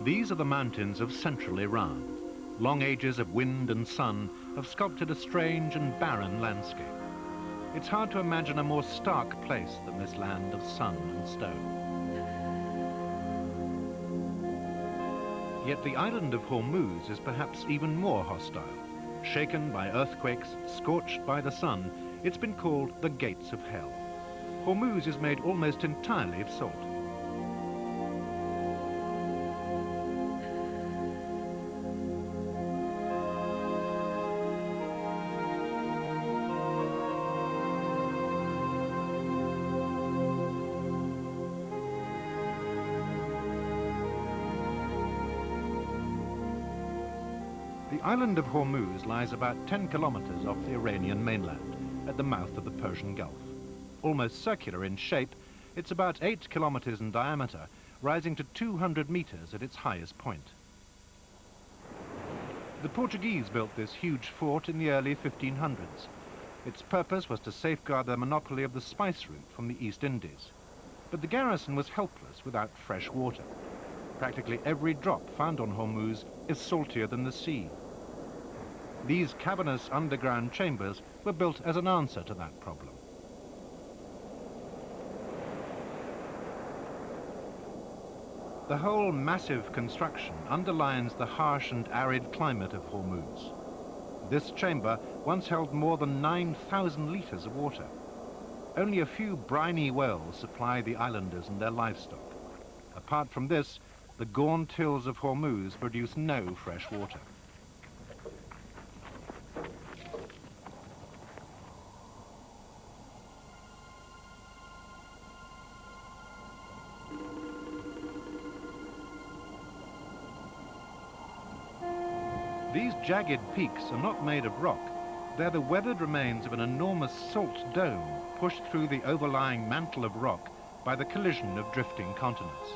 These are the mountains of central Iran. Long ages of wind and sun have sculpted a strange and barren landscape. It's hard to imagine a more stark place than this land of sun and stone. Yet the island of Hormuz is perhaps even more hostile. Shaken by earthquakes, scorched by the sun, it's been called the Gates of Hell. Hormuz is made almost entirely of salt. The island of Hormuz lies about 10 kilometers off the Iranian mainland, at the mouth of the Persian Gulf. Almost circular in shape, it's about 8 kilometers in diameter, rising to 200 meters at its highest point. The Portuguese built this huge fort in the early 1500s. Its purpose was to safeguard their monopoly of the spice route from the East Indies. But the garrison was helpless without fresh water. Practically every drop found on Hormuz is saltier than the sea. These cavernous underground chambers were built as an answer to that problem. The whole massive construction underlines the harsh and arid climate of Hormuz. This chamber once held more than 9,000 liters of water. Only a few briny wells supply the islanders and their livestock. Apart from this, the gaunt hills of Hormuz produce no fresh water. These jagged peaks are not made of rock. They're the weathered remains of an enormous salt dome pushed through the overlying mantle of rock by the collision of drifting continents.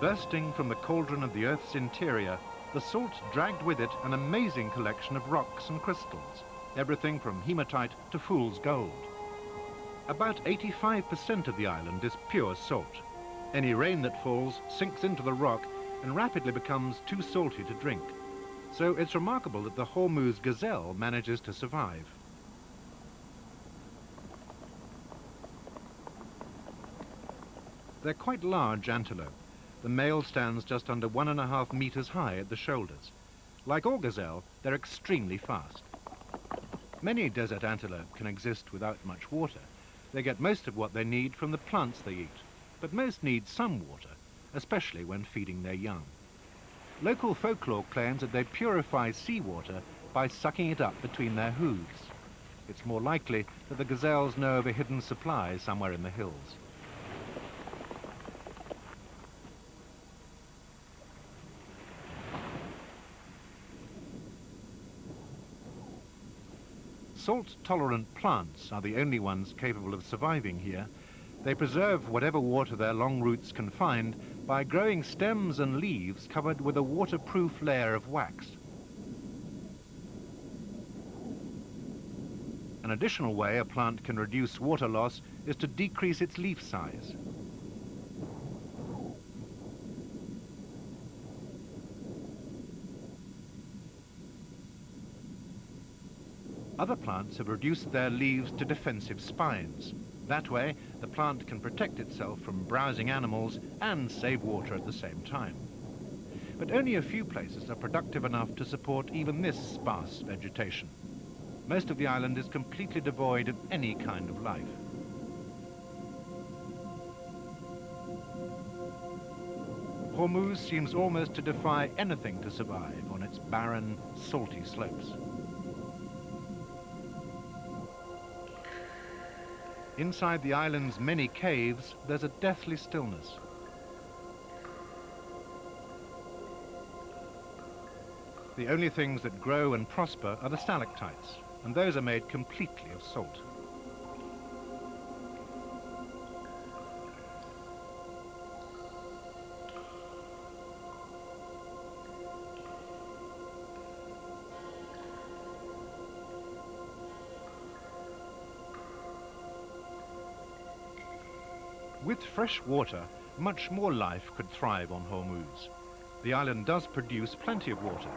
Bursting from the cauldron of the Earth's interior, the salt dragged with it an amazing collection of rocks and crystals, everything from hematite to fool's gold. About 85% of the island is pure salt. Any rain that falls sinks into the rock and rapidly becomes too salty to drink. So it's remarkable that the Hormuz gazelle manages to survive. They're quite large antelope. The male stands just under 1.5 meters high at the shoulders. Like all gazelle, they're extremely fast. Many desert antelope can exist without much water. They get most of what they need from the plants they eat, but most need some water, especially when feeding their young. Local folklore claims that they purify seawater by sucking it up between their hooves. It's more likely that the gazelles know of a hidden supply somewhere in the hills. Salt-tolerant plants are the only ones capable of surviving here. They preserve whatever water their long roots can find by growing stems and leaves covered with a waterproof layer of wax. An additional way a plant can reduce water loss is to decrease its leaf size. Other plants have reduced their leaves to defensive spines. That way, the plant can protect itself from browsing animals and save water at the same time. But only a few places are productive enough to support even this sparse vegetation. Most of the island is completely devoid of any kind of life. Hormuz seems almost to defy anything to survive on its barren, salty slopes. Inside the island's many caves, there's a deathly stillness. The only things that grow and prosper are the stalactites, and those are made completely of salt. With fresh water, much more life could thrive on Hormuz. The island does produce plenty of water.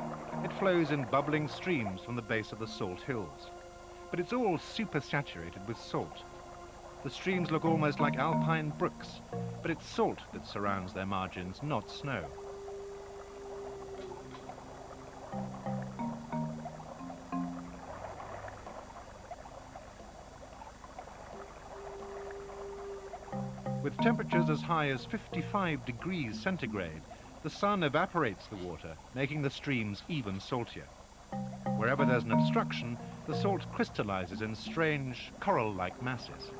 It flows in bubbling streams from the base of the salt hills. But it's all supersaturated with salt. The streams look almost like alpine brooks, but it's salt that surrounds their margins, not snow. With temperatures as high as 55 degrees centigrade, the sun evaporates the water, making the streams even saltier. Wherever there's an obstruction, the salt crystallizes in strange, coral-like masses.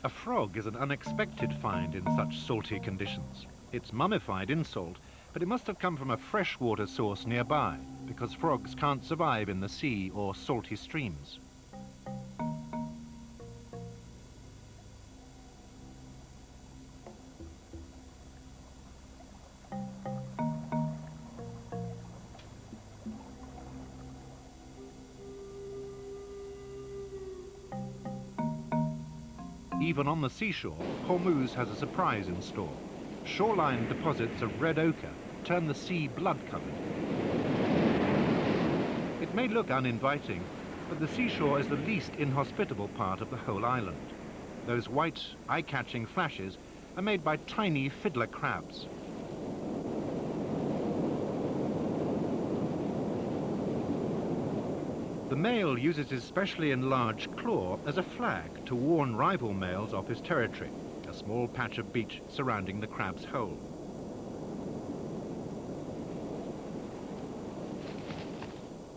A frog is an unexpected find in such salty conditions. It's mummified in salt, but it must have come from a freshwater source nearby, because frogs can't survive in the sea or salty streams. Even on the seashore, Hormuz has a surprise in store. Shoreline deposits of red ochre turn the sea blood-covered. It may look uninviting, but the seashore is the least inhospitable part of the whole island. Those white, eye-catching flashes are made by tiny fiddler crabs. The male uses his specially enlarged claw as a flag to warn rival males off his territory, a small patch of beach surrounding the crab's hole.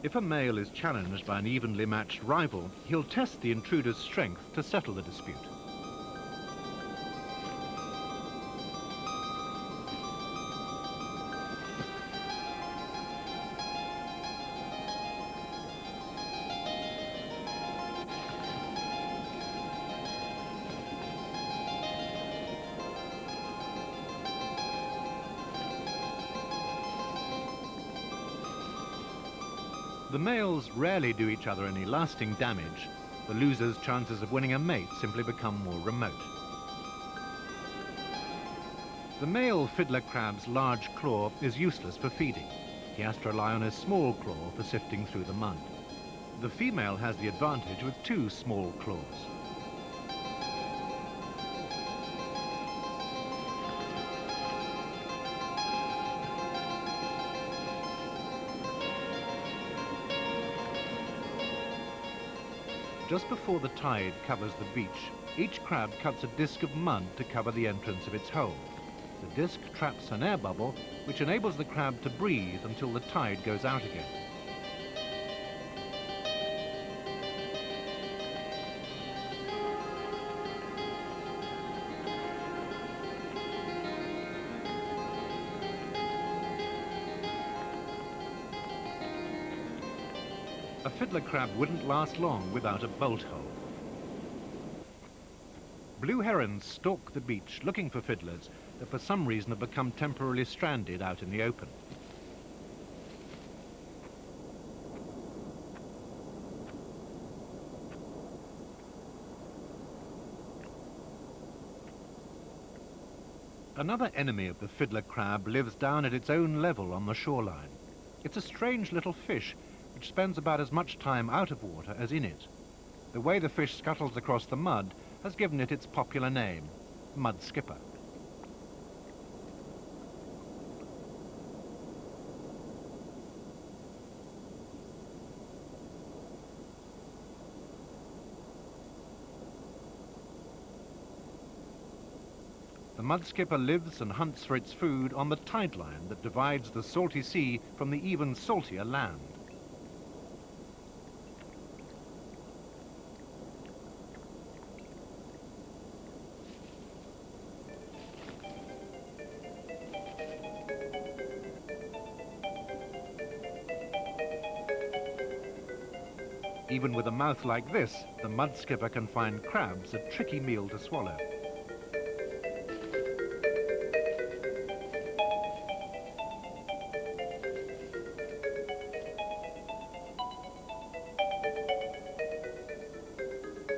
If a male is challenged by an evenly matched rival, he'll test the intruder's strength to settle the dispute. The males rarely do each other any lasting damage. The loser's chances of winning a mate simply become more remote. The male fiddler crab's large claw is useless for feeding. He has to rely on his small claw for sifting through the mud. The female has the advantage with two small claws. Just before the tide covers the beach, each crab cuts a disc of mud to cover the entrance of its hole. The disc traps an air bubble, which enables the crab to breathe until the tide goes out again. A fiddler crab wouldn't last long without a bolt hole. Blue herons stalk the beach looking for fiddlers that for some reason have become temporarily stranded out in the open. Another enemy of the fiddler crab lives down at its own level on the shoreline. It's a strange little fish which spends about as much time out of water as in it. The way the fish scuttles across the mud has given it its popular name, mud skipper. The mud skipper lives and hunts for its food on the tide line that divides the salty sea from the even saltier land. Even with a mouth like this, the mud skipper can find crabs a tricky meal to swallow.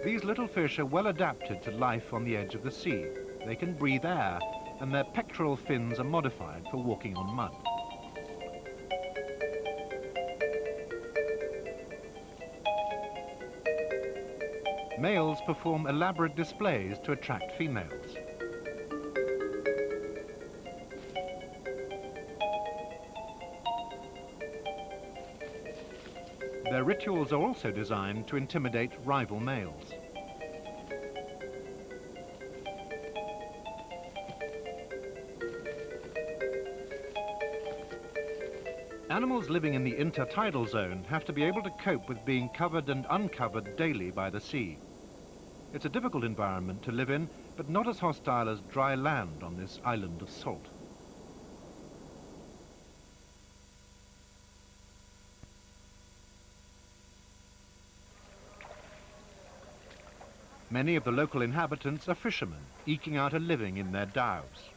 These little fish are well adapted to life on the edge of the sea. They can breathe air, and their pectoral fins are modified for walking on mud. Males perform elaborate displays to attract females. Their rituals are also designed to intimidate rival males. Animals living in the intertidal zone have to be able to cope with being covered and uncovered daily by the sea. It's a difficult environment to live in, but not as hostile as dry land on this island of salt. Many of the local inhabitants are fishermen, eking out a living in their dhows.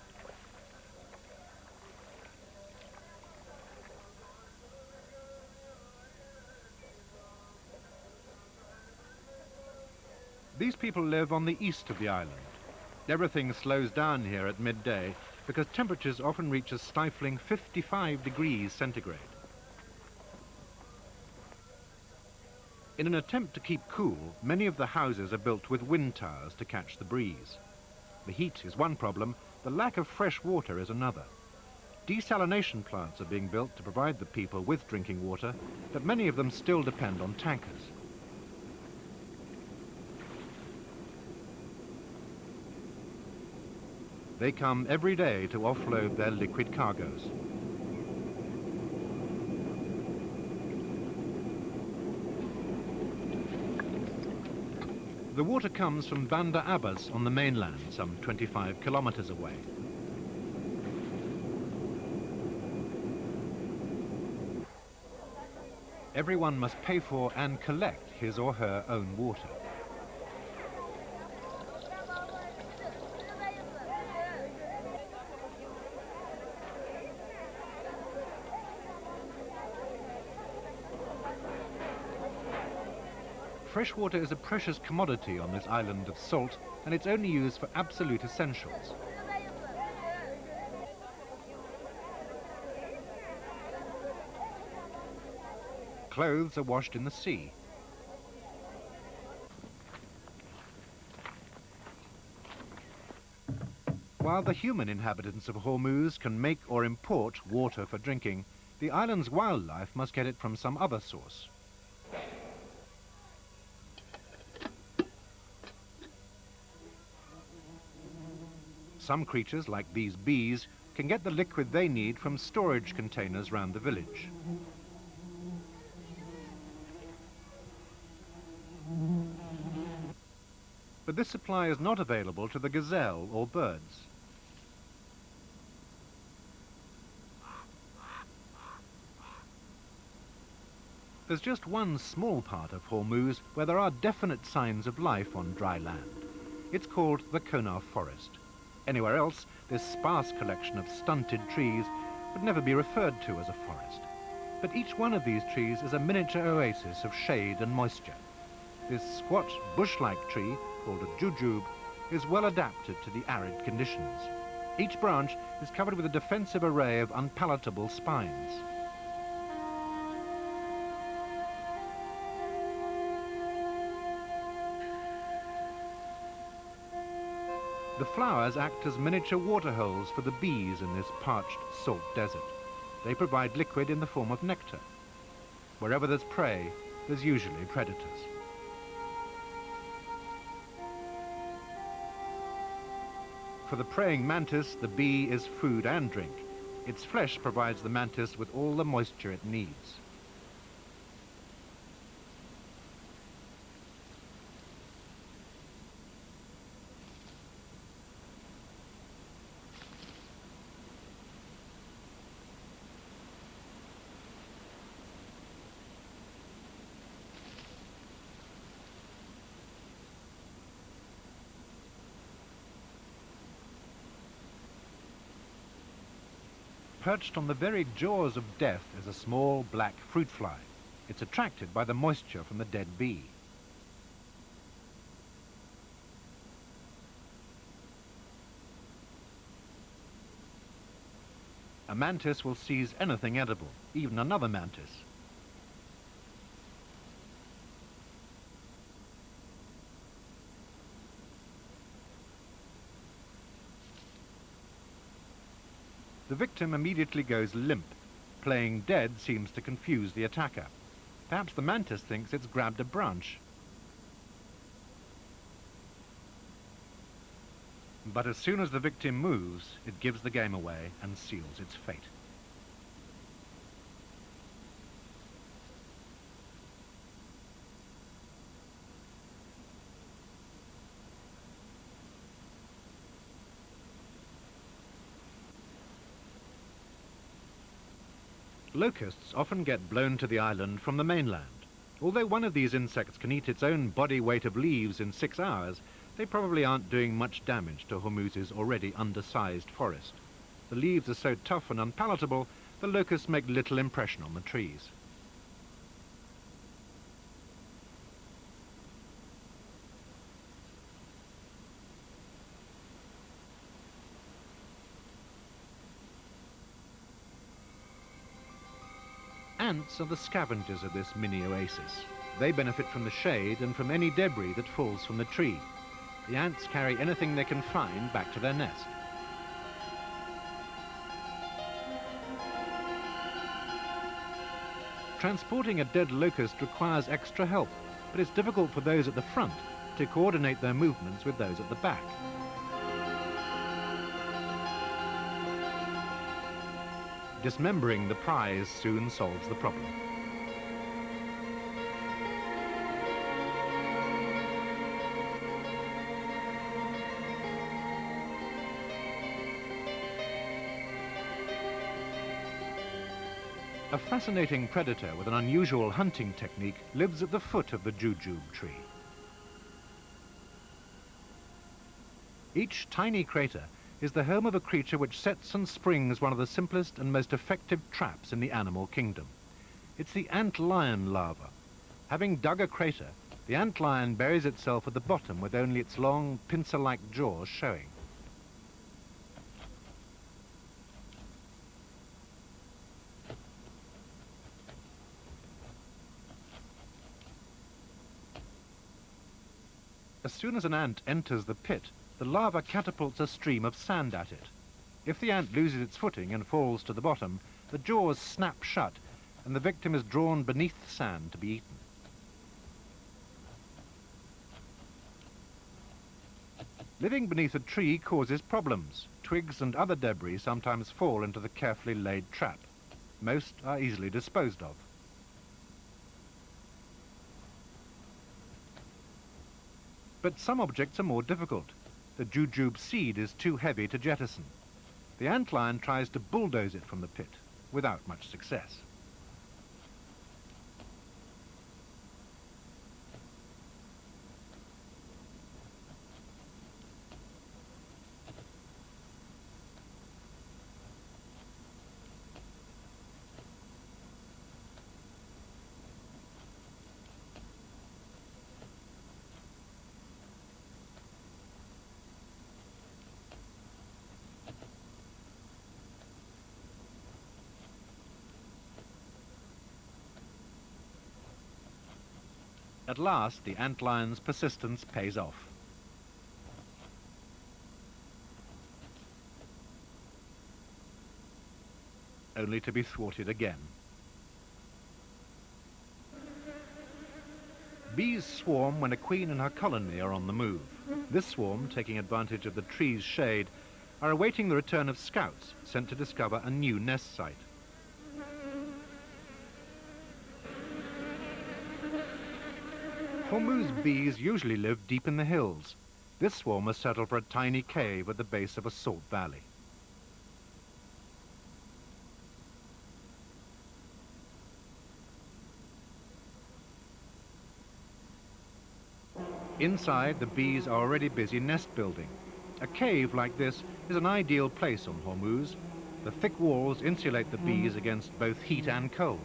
These people live on the east of the island. Everything slows down here at midday because temperatures often reach a stifling 55 degrees centigrade. In an attempt to keep cool, many of the houses are built with wind towers to catch the breeze. The heat is one problem, the lack of fresh water is another. Desalination plants are being built to provide the people with drinking water, but many of them still depend on tankers. They come every day to offload their liquid cargoes. The water comes from Bandar Abbas on the mainland, some 25 kilometers away. Everyone must pay for and collect his or her own water. Fresh water is a precious commodity on this island of salt, and it's only used for absolute essentials. Clothes are washed in the sea. While the human inhabitants of Hormuz can make or import water for drinking, the island's wildlife must get it from some other source. Some creatures, like these bees, can get the liquid they need from storage containers round the village. But this supply is not available to the gazelle or birds. There's just one small part of Hormuz where there are definite signs of life on dry land. It's called the Konar Forest. Anywhere else, this sparse collection of stunted trees would never be referred to as a forest. But each one of these trees is a miniature oasis of shade and moisture. This squat, bush-like tree, called a jujube, is well adapted to the arid conditions. Each branch is covered with a defensive array of unpalatable spines. The flowers act as miniature waterholes for the bees in this parched salt desert. They provide liquid in the form of nectar. Wherever there's prey, there's usually predators. For the praying mantis, the bee is food and drink. Its flesh provides the mantis with all the moisture it needs. Perched on the very jaws of death is a small black fruit fly. It's attracted by the moisture from the dead bee. A mantis will seize anything edible, even another mantis. The victim immediately goes limp. Playing dead seems to confuse the attacker. Perhaps the mantis thinks it's grabbed a branch. But as soon as the victim moves, it gives the game away and seals its fate. Locusts often get blown to the island from the mainland. Although one of these insects can eat its own body weight of leaves in 6 hours, they probably aren't doing much damage to Hormuz's already undersized forest. The leaves are so tough and unpalatable, the locusts make little impression on the trees. Ants are the scavengers of this mini oasis. They benefit from the shade and from any debris that falls from the tree. The ants carry anything they can find back to their nest. Transporting a dead locust requires extra help, but it's difficult for those at the front to coordinate their movements with those at the back. Dismembering the prize soon solves the problem. A fascinating predator with an unusual hunting technique lives at the foot of the jujube tree. Each tiny crater is the home of a creature which sets and springs one of the simplest and most effective traps in the animal kingdom. It's the antlion larva. Having dug a crater, the antlion buries itself at the bottom with only its long, pincer-like jaws showing. As soon as an ant enters the pit, the larva catapults a stream of sand at it. If the ant loses its footing and falls to the bottom, the jaws snap shut and the victim is drawn beneath the sand to be eaten. Living beneath a tree causes problems. Twigs and other debris sometimes fall into the carefully laid trap. Most are easily disposed of. But some objects are more difficult. The jujube seed is too heavy to jettison. The antlion tries to bulldoze it from the pit, without much success. At last, the antlion's persistence pays off. Only to be thwarted again. Bees swarm when a queen and her colony are on the move. This swarm, taking advantage of the tree's shade, are awaiting the return of scouts sent to discover a new nest site. Hormuz bees usually live deep in the hills. This swarm has settled for a tiny cave at the base of a salt valley. Inside, the bees are already busy nest building. A cave like this is an ideal place on Hormuz. The thick walls insulate the bees against both heat and cold.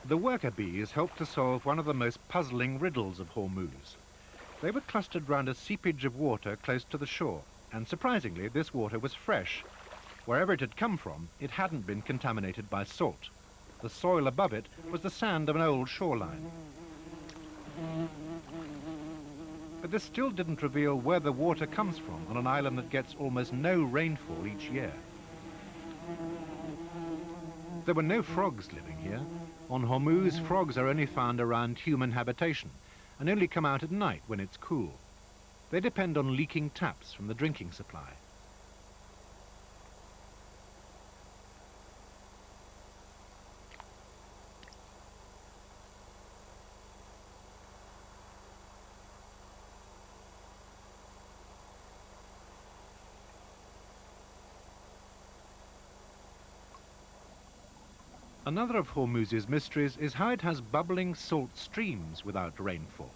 The worker bees helped to solve one of the most puzzling riddles of Hormuz. They were clustered round a seepage of water close to the shore, and surprisingly, this water was fresh. Wherever it had come from, it hadn't been contaminated by salt. The soil above it was the sand of an old shoreline. But this still didn't reveal where the water comes from on an island that gets almost no rainfall each year. There were no frogs living here. On Hormuz, frogs are only found around human habitation and only come out at night when it's cool. They depend on leaking taps from the drinking supply. Another of Hormuz's mysteries is how it has bubbling salt streams without rainfall.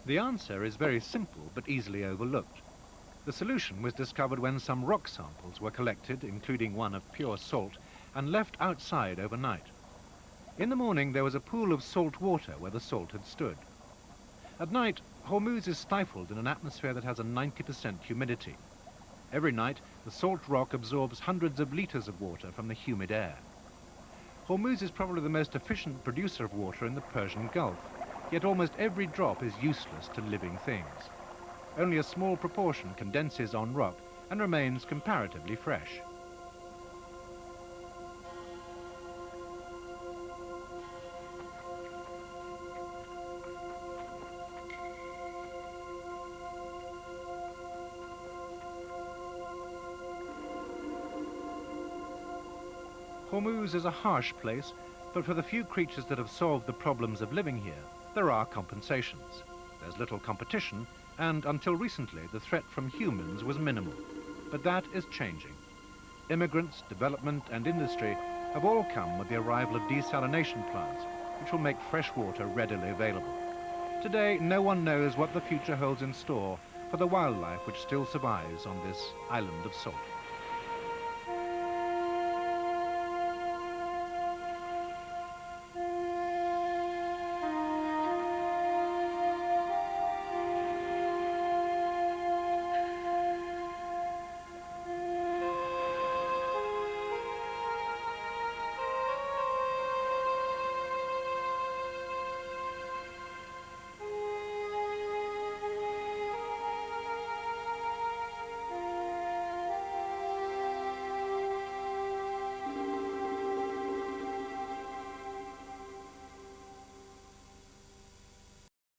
The answer is very simple but easily overlooked. The solution was discovered when some rock samples were collected, including one of pure salt, and left outside overnight. In the morning there was a pool of salt water where the salt had stood. At night, Hormuz is stifled in an atmosphere that has a 90% humidity. Every night, the salt rock absorbs hundreds of liters of water from the humid air. Hormuz is probably the most efficient producer of water in the Persian Gulf, yet almost every drop is useless to living things. Only a small proportion condenses on rock and remains comparatively fresh. Hormuz is a harsh place, but for the few creatures that have solved the problems of living here, there are compensations. There's little competition, and until recently, the threat from humans was minimal. But that is changing. Immigrants, development, and industry have all come with the arrival of desalination plants, which will make fresh water readily available. Today, no one knows what the future holds in store for the wildlife which still survives on this island of salt.